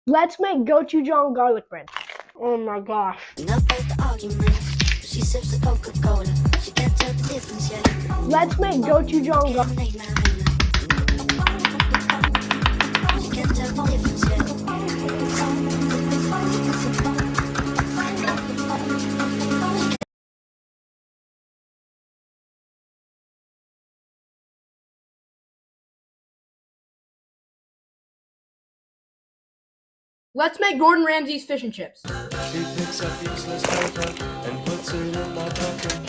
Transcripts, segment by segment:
Let's make gochujang garlic bread. Oh my gosh. Let's make gochujang garlic. Let's make Gordon Ramsay's fish and chips. She picks up useless paper and puts it in my pocket.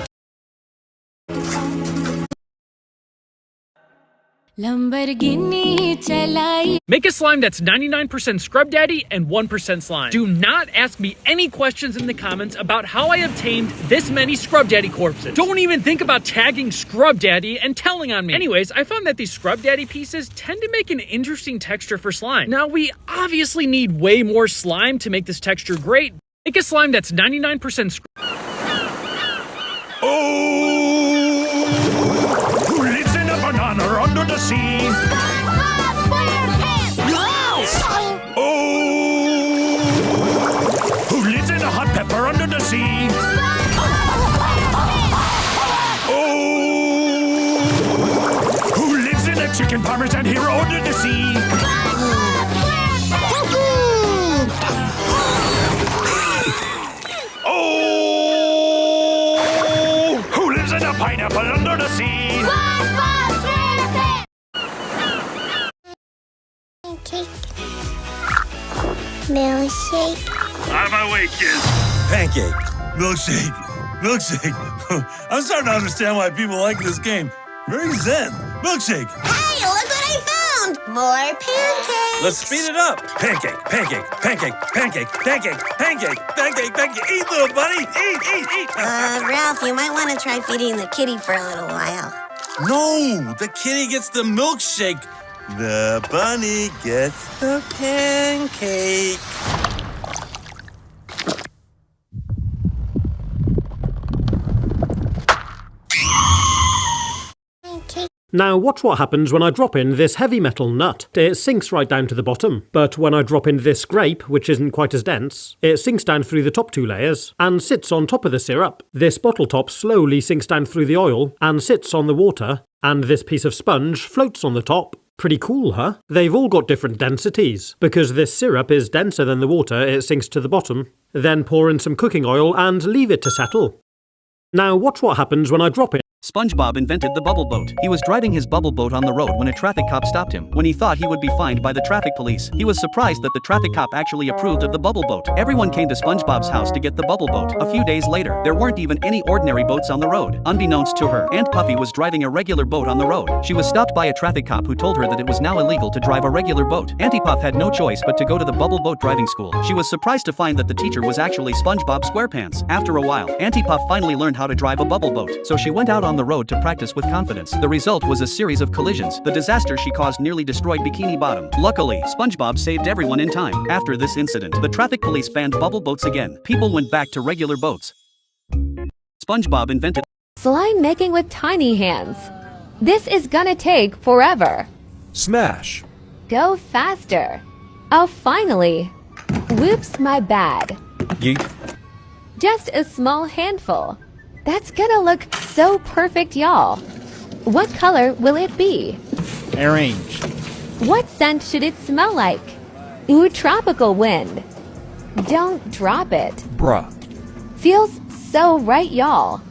Make a slime that's 99% Scrub Daddy and 1% slime. Do not ask me any questions in the comments about how I obtained this many Scrub Daddy corpses. Don't even think about tagging Scrub Daddy and telling on me. Anyways, I found that these Scrub Daddy pieces tend to make an interesting texture for slime. Now, we obviously need way more slime to make this texture great. Make a slime that's 99% Scrub. Who lives in a banana under the sea? Oh, who lives in a hot pepper under the sea? Oh, who lives in a chicken parmesan hero under the sea? Oh, who lives in a pineapple under the sea? Milkshake. Out of my way, kids. Pancake. Milkshake. Milkshake. I'm starting to understand why people like this game. Very zen. Milkshake. Hey, look what I found! More pancakes! Let's speed it up. Pancake, pancake, pancake, pancake, pancake, pancake, pancake, pancake. Eat, little buddy. Eat. Ralph, you might want to try feeding the kitty for a little while. No, the kitty gets the milkshake. The bunny gets the pancake. Now watch what happens when I drop in this heavy metal nut. It sinks right down to the bottom, but when I drop in this grape, which isn't quite as dense, it sinks down through the top two layers and sits on top of the syrup. This bottle top slowly sinks down through the oil and sits on the water, and this piece of sponge floats on the top. Pretty cool, huh? They've all got different densities. Because this syrup is denser than the water, it sinks to the bottom. Then pour in some cooking oil and leave it to settle. Now watch what happens when I drop it. SpongeBob invented the bubble boat. He was driving his bubble boat on the road when a traffic cop stopped him. When he thought he would be fined by the traffic police, he was surprised that the traffic cop actually approved of the bubble boat. Everyone came to SpongeBob's house to get the bubble boat. A few days later, there weren't even any ordinary boats on the road. Unbeknownst to her, Aunt Puffy was driving a regular boat on the road. She was stopped by a traffic cop who told her that it was now illegal to drive a regular boat. Auntie Puff had no choice but to go to the bubble boat driving school. She was surprised to find that the teacher was actually SpongeBob SquarePants. After a while, Auntie Puff finally learned how to drive a bubble boat, so she went out on the road to practice with confidence. The result was a series of collisions. The disaster she caused nearly destroyed Bikini Bottom. Luckily, SpongeBob saved everyone in time. After this incident, the traffic police banned bubble boats again. People went back to regular boats. SpongeBob invented slime making with tiny hands. This is gonna take forever. Smash. Go faster. Oh, finally. Whoops, my bad. Yeet. Just a small handful. That's gonna look so perfect, y'all. What color will it be? Arrange. What scent should it smell like? Ooh, tropical wind. Don't drop it. Bruh. Feels so right, y'all.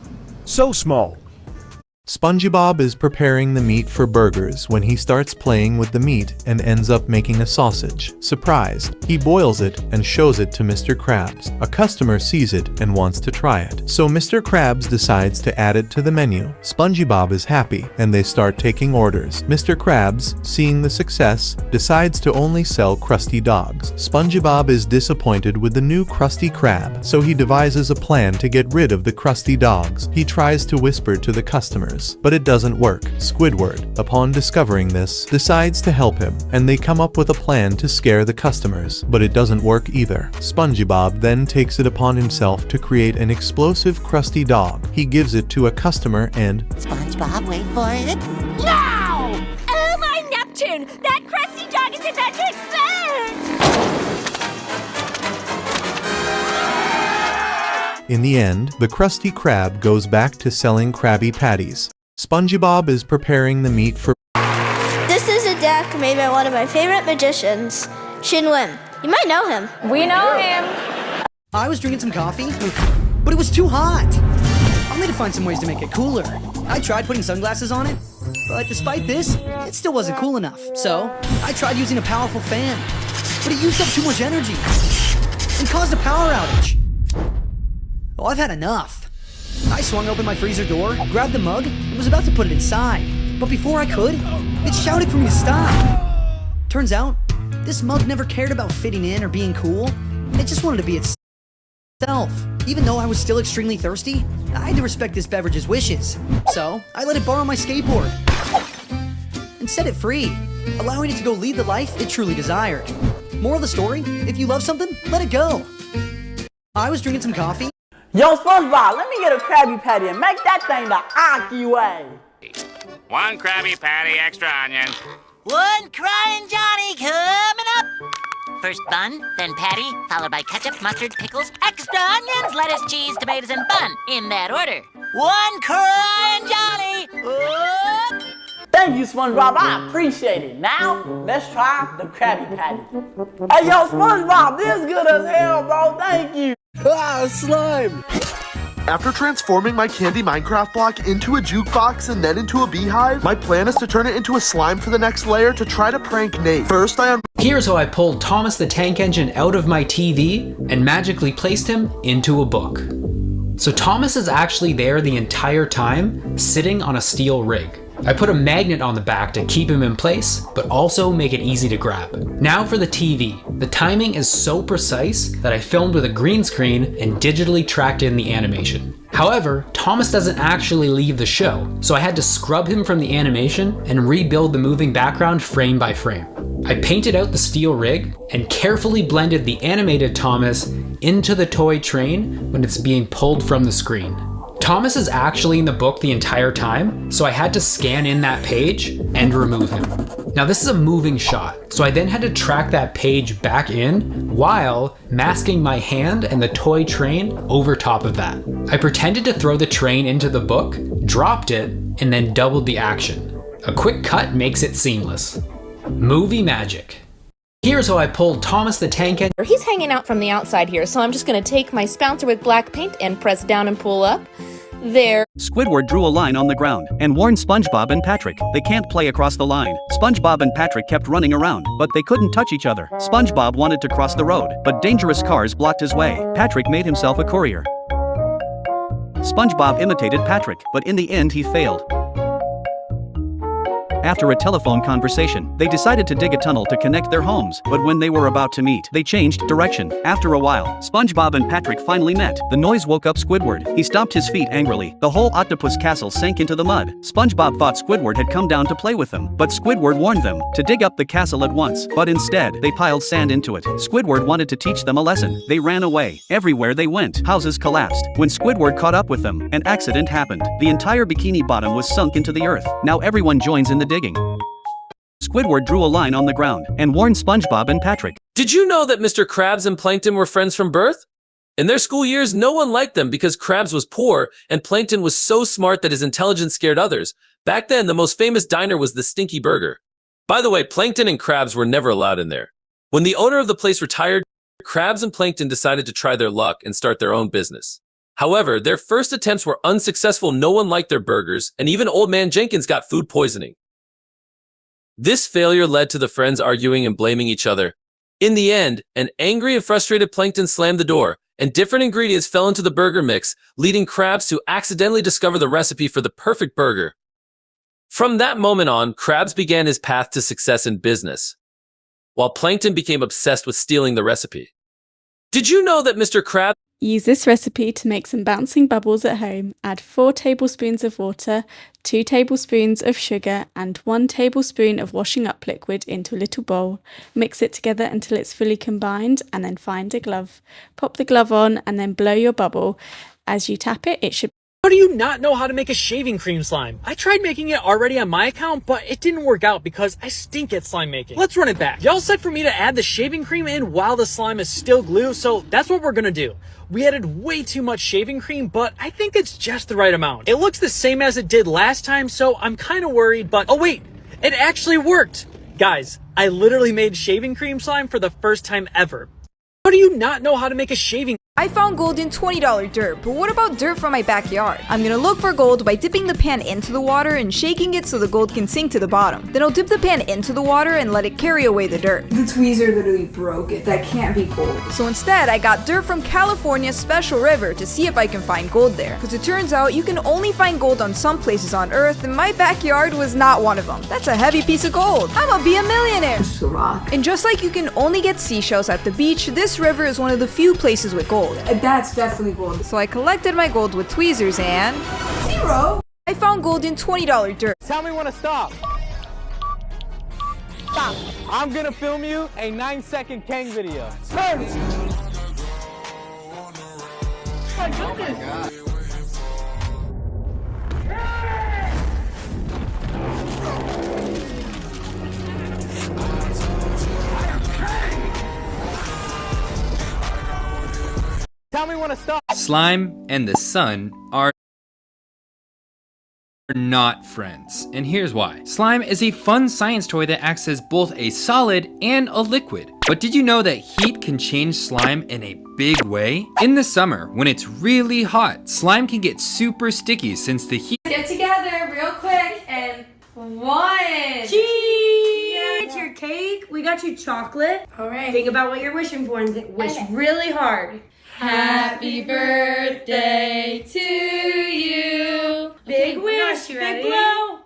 So small. SpongeBob is preparing the meat for burgers when he starts playing with the meat and ends up making a sausage. Surprised, he boils it and shows it to Mr. Krabs. A customer sees it and wants to try it, so Mr. Krabs decides to add it to the menu. SpongeBob is happy and they start taking orders. Mr. Krabs, seeing the success, decides to only sell Krusty dogs. SpongeBob is disappointed with the new Krusty Krab, so he devises a plan to get rid of the Krusty dogs. He tries to whisper to the customers, but it doesn't work. Squidward, upon discovering this, decides to help him, and they come up with a plan to scare the customers, but it doesn't work either. SpongeBob then takes it upon himself to create an explosive Krusty dog. He gives it to a customer and SpongeBob, wait for it. No! Oh my Neptune! That crusty dog is about to explode! in the end, the Krusty Krab goes back to selling Krabby Patties. SpongeBob is preparing the meat for This is a deck made by one of my favorite magicians, Shin Lim. You might know him. We know him! I was drinking some coffee, but it was too hot. I'll need to find some ways to make it cooler. I tried putting sunglasses on it, but despite this, it still wasn't cool enough. So, I tried using a powerful fan, but it used up too much energy and caused a power outage. Well, I've had enough. I swung open my freezer door, grabbed the mug, and was about to put it inside. But before I could, it shouted for me to stop. Turns out, this mug never cared about fitting in or being cool. It just wanted to be itself. Even though I was still extremely thirsty, I had to respect this beverage's wishes. So, I let it borrow my skateboard and set it free, allowing it to go lead the life it truly desired. Moral of the story, if you love something, let it go. I was drinking some coffee. Yo, SpongeBob, let me get a Krabby Patty and make that thing the Aki way. One Krabby Patty, extra onion. One crying Johnny coming up. First bun, then patty, followed by ketchup, mustard, pickles, extra onions, lettuce, cheese, tomatoes, and bun, in that order. One crying Johnny. Oh. Thank you, SpongeBob. I appreciate it. Now, let's try the Krabby Patty. Hey, yo, SpongeBob, this is good as hell, bro. Thank you. Ah, slime! After transforming my candy Minecraft block into a jukebox and then into a beehive, my plan is to turn it into a slime for the next layer to try to prank Nate. First, Here's how I pulled Thomas the Tank Engine out of my TV and magically placed him into a book. So Thomas is actually there the entire time, sitting on a steel rig. I put a magnet on the back to keep him in place, but also make it easy to grab. Now for the TV. The timing is so precise that I filmed with a green screen and digitally tracked in the animation. However, Thomas doesn't actually leave the show, so I had to scrub him from the animation and rebuild the moving background frame by frame. I painted out the steel rig and carefully blended the animated Thomas into the toy train when it's being pulled from the screen. Thomas is actually in the book the entire time, so I had to scan in that page and remove him. Now this is a moving shot, so I then had to track that page back in while masking my hand and the toy train over top of that. I pretended to throw the train into the book, dropped it, and then doubled the action. A quick cut makes it seamless. Movie magic. Here's how I pulled Thomas the Tank Engine. He's hanging out from the outside here, so I'm just going to take my spouncer with black paint and press down and pull up. There. Squidward drew a line on the ground and warned SpongeBob and Patrick they can't play across the line. SpongeBob and Patrick kept running around, but they couldn't touch each other. SpongeBob wanted to cross the road, but dangerous cars blocked his way. Patrick made himself a courier. SpongeBob imitated Patrick, but in the end he failed. After a telephone conversation, they decided to dig a tunnel to connect their homes, but when they were about to meet, they changed direction. After a while, SpongeBob and Patrick finally met. The noise woke up Squidward. He stomped his feet angrily. The whole octopus castle sank into the mud. SpongeBob thought Squidward had come down to play with them, but Squidward warned them to dig up the castle at once, but instead, they piled sand into it. Squidward wanted to teach them a lesson. They ran away. Everywhere they went, houses collapsed. When Squidward caught up with them, an accident happened. The entire Bikini Bottom was sunk into the earth. Now everyone joins in the digging. Squidward drew a line on the ground and warned SpongeBob and Patrick. Did you know that Mr. Krabs and Plankton were friends from birth? In their school years, no one liked them because Krabs was poor and Plankton was so smart that his intelligence scared others. Back then, the most famous diner was the Stinky Burger. By the way, Plankton and Krabs were never allowed in there. When the owner of the place retired, Krabs and Plankton decided to try their luck and start their own business. However, their first attempts were unsuccessful. No one liked their burgers, and even Old Man Jenkins got food poisoning. This failure led to the friends arguing and blaming each other. In the end, an angry and frustrated Plankton slammed the door, and different ingredients fell into the burger mix, leading Krabs to accidentally discover the recipe for the perfect burger. From that moment on, Krabs began his path to success in business, while Plankton became obsessed with stealing the recipe. Did you know that Mr. Krabs Use this recipe to make some bouncing bubbles at home. Add 4 tablespoons of water, 2 tablespoons of sugar, and 1 tablespoon of washing up liquid into a little bowl. Mix it together until it's fully combined, and then find a glove. Pop the glove on and then blow your bubble. As you tap it, it should... How do you not know how to make a shaving cream slime? I tried making it already on my account, but it didn't work out because I stink at slime making. Let's run it back. Y'all said for me to add the shaving cream in while the slime is still glue, so that's what we're gonna do. We added way too much shaving cream, but I think it's just the right amount. It looks the same as it did last time, so I'm kind of worried, but oh wait, it actually worked. Guys, I literally made shaving cream slime for the first time ever. How do you not know how to make a shaving? I found gold in $20 dirt, but what about dirt from my backyard? I'm gonna look for gold by dipping the pan into the water and shaking it so the gold can sink to the bottom. Then I'll dip the pan into the water and let it carry away the dirt. The tweezer literally broke it. That can't be gold. So instead, I got dirt from California's Special River to see if I can find gold there. Because it turns out you can only find gold on some places on Earth, and my backyard was not one of them. That's a heavy piece of gold. I'ma be a millionaire. And just like you can only get seashells at the beach, this river is one of the few places with gold. That's definitely gold. So I collected my gold with tweezers and... 0! I found gold in $20 dirt. Tell me when to stop. Stop. I'm gonna film you a 9-second Kang video. Turn! Oh my goodness! Tell me when to stop. Slime and the sun are not friends, and here's why. Slime is a fun science toy that acts as both a solid and a liquid. But did you know that heat can change slime in a big way? In the summer, when it's really hot, slime can get super sticky since the heat... Get together real quick and 1. Cheese! Yeah, it's your cake. We got you chocolate. All right. Think about what you're wishing for and wish really hard. Happy birthday to you. Big wish, big blow.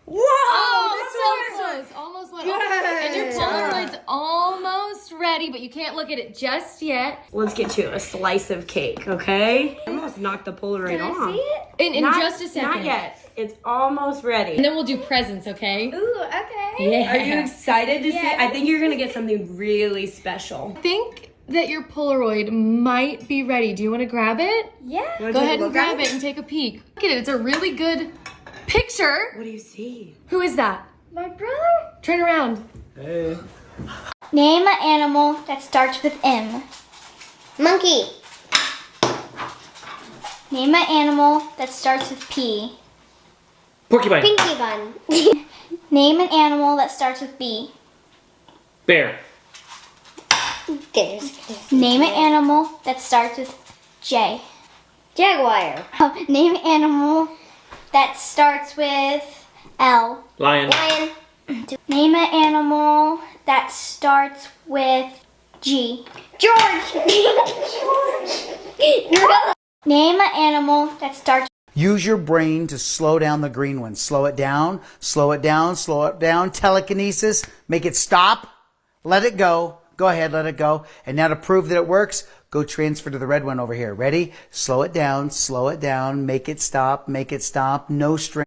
Whoa! Oh, So close. Almost went over. And your Polaroid's almost ready, but you can't look at it just yet. Let's get you a slice of cake, okay? I almost knocked the Polaroid Can I off. see it? In just a second. Not yet. It's almost ready. And then we'll do presents, okay? Ooh, okay. Yeah. Are you excited to see it? I think you're gonna get something really special. I think that your Polaroid might be ready. Do you want to grab it? Yeah. Go ahead and grab it and take a peek. Look at it. It's a really good picture. What do you see? Who is that? My brother. Turn around. Hey. Name an animal that starts with M. Monkey. Name an animal that starts with P. Porcupine. Pinky bun. Name an animal that starts with B. Bear. Name an animal that starts with J. Jaguar. Name an animal that starts with L. Lion. Name an animal that starts with G. George. Name an animal that starts. Use your brain to slow down the green one. Slow it down, slow it down, slow it down. Telekinesis. Make it stop. Let it go. Go ahead, let it go. And now to prove that it works, go transfer to the red one over here. Ready? Slow it down, make it stop, no string.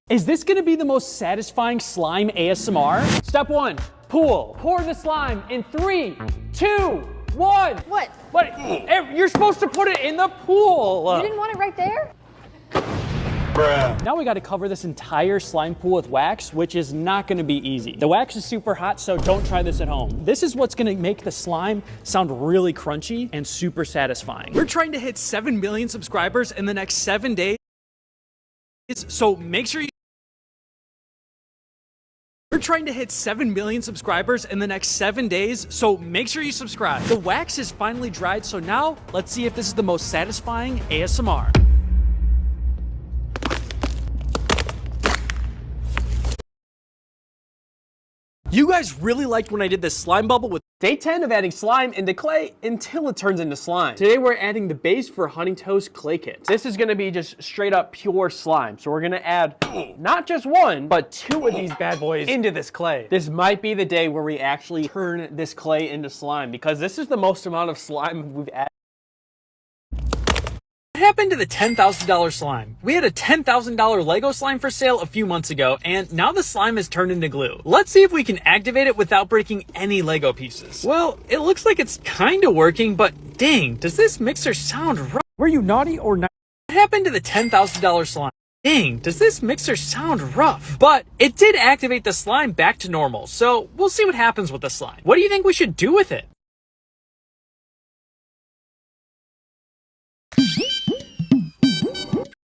Is this gonna be the most satisfying slime ASMR? Step 1, pool. Pour the slime in 3, 2, 1. What? What? You're supposed to put it in the pool. You didn't want it right there? Now we gotta cover this entire slime pool with wax, which is not gonna be easy. The wax is super hot, so don't try this at home. This is what's gonna make the slime sound really crunchy and super satisfying. We're trying to hit 7 million subscribers in the next 7 days, so make sure you... We're trying to hit 7 million subscribers in the next 7 days, so make sure you subscribe. The wax is finally dried, so now let's see if this is the most satisfying ASMR. You guys really liked when I did this slime bubble with day 10 of adding slime into clay until it turns into slime. Today we're adding the base for Honey Toast Clay Kit. This is gonna be just straight up pure slime. So we're gonna add not just one, but 2 of these bad boys into this clay. This might be the day where we actually turn this clay into slime because this is the most amount of slime we've added. What happened to the $10,000 slime? We had a $10,000 Lego slime for sale a few months ago, and now the slime is turned into glue. Let's see if we can activate it without breaking any Lego pieces. Well, it looks like it's kinda working, but dang, does this mixer sound rough? Were you naughty or not? What happened to the $10,000 slime? Dang, does this mixer sound rough? But it did activate the slime back to normal, so we'll see what happens with the slime. What do you think we should do with it?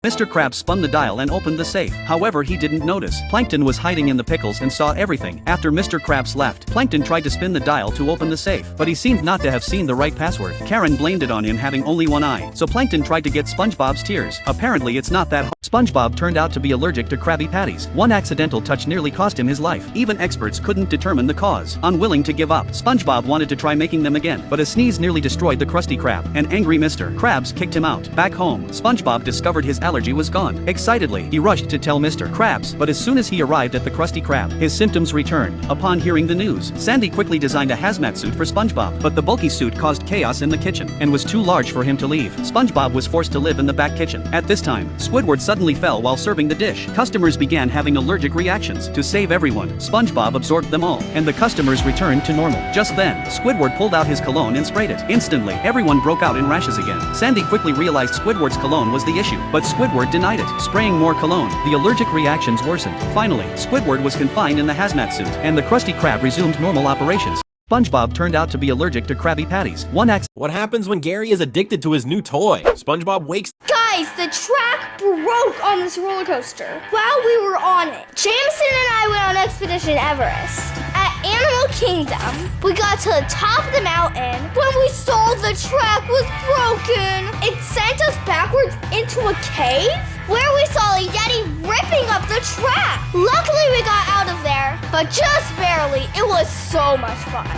Mr. Krabs spun the dial and opened the safe. However, he didn't notice. Plankton was hiding in the pickles and saw everything. After Mr. Krabs left, Plankton tried to spin the dial to open the safe, but he seemed not to have seen the right password. Karen blamed it on him having only one eye, so Plankton tried to get SpongeBob's tears. Apparently, it's not that hard. SpongeBob turned out to be allergic to Krabby Patties. One accidental touch nearly cost him his life. Even experts couldn't determine the cause. Unwilling to give up, SpongeBob wanted to try making them again, but a sneeze nearly destroyed the Krusty Krab. An angry Mr. Krabs kicked him out. Back home, SpongeBob discovered his allergy was gone. Excitedly, he rushed to tell Mr. Krabs, but as soon as he arrived at the Krusty Krab, his symptoms returned. Upon hearing the news, Sandy quickly designed a hazmat suit for SpongeBob, but the bulky suit caused chaos in the kitchen and was too large for him to leave. SpongeBob was forced to live in the back kitchen. At this time, Squidward suddenly fell while serving the dish. Customers began having allergic reactions. To save everyone, SpongeBob absorbed them all, and the customers returned to normal. Just then, Squidward pulled out his cologne and sprayed it. Instantly, everyone broke out in rashes again. Sandy quickly realized Squidward's cologne was the issue, but Squidward denied it. Spraying more cologne, the allergic reactions worsened. Finally, Squidward was confined in the hazmat suit, and the Krusty Krab resumed normal operations. SpongeBob turned out to be allergic to Krabby Patties. What happens when Gary is addicted to his new toy? SpongeBob wakes. Guys, the track broke on this roller coaster while we were on it. Jameson and I went on Expedition Everest. At Animal Kingdom, we got to the top of the mountain when we saw the track was broken. It sent us backwards into a cave where we saw a Yeti ripping up the track. Luckily, we got out of there, but just barely. It was so much fun.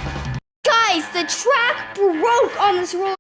Guys, the track broke on this roller.